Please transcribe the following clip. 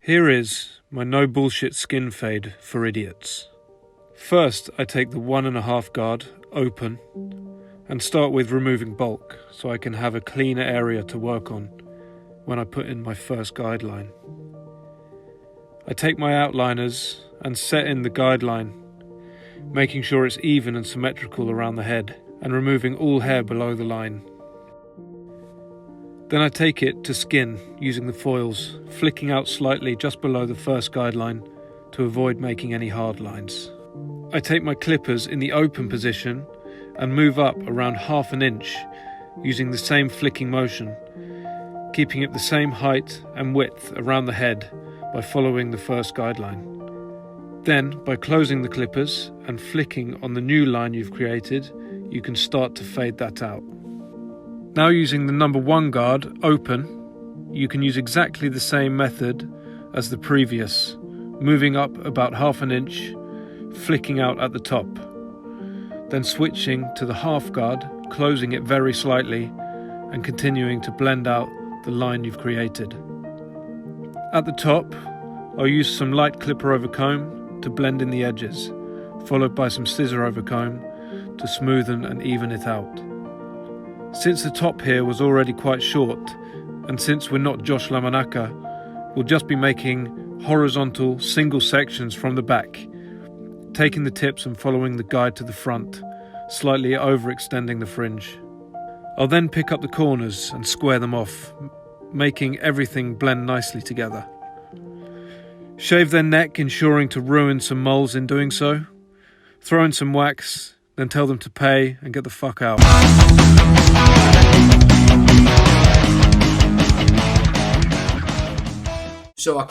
Here is my no bullshit skin fade for idiots. First, I take the 1.5 guard open and start with removing bulk so I can have a cleaner area to work on when I put in my first guideline. I take my outliners and set in the guideline, making sure it's even and symmetrical around the head and removing all hair below the line. Then I take it to skin using the foils, flicking out slightly just below the first guideline to avoid making any hard lines. I take my clippers in the open position and move up around 1/2 inch using the same flicking motion, keeping it the same height and width around the head by following the first guideline. Then, by closing the clippers and flicking on the new line you've created, you can start to fade that out. Now using the number 1 guard open, you can use exactly the same method as the previous, moving up about 1/2 inch, flicking out at the top. Then switching to the 1/2 guard, closing it very slightly and continuing to blend out the line you've created. At the top, I'll use some light clipper over comb to blend in the edges, followed by some scissor over comb to smoothen and even it out. Since the top here was already quite short, and since we're not Josh Lamanaka, we'll just be making horizontal single sections from the back, taking the tips and following the guide to the front, slightly overextending the fringe. I'll then pick up the corners and square them off, making everything blend nicely together. Shave their neck, ensuring to ruin some moles in doing so. Throw in some wax, then tell them to pay and get the fuck out. So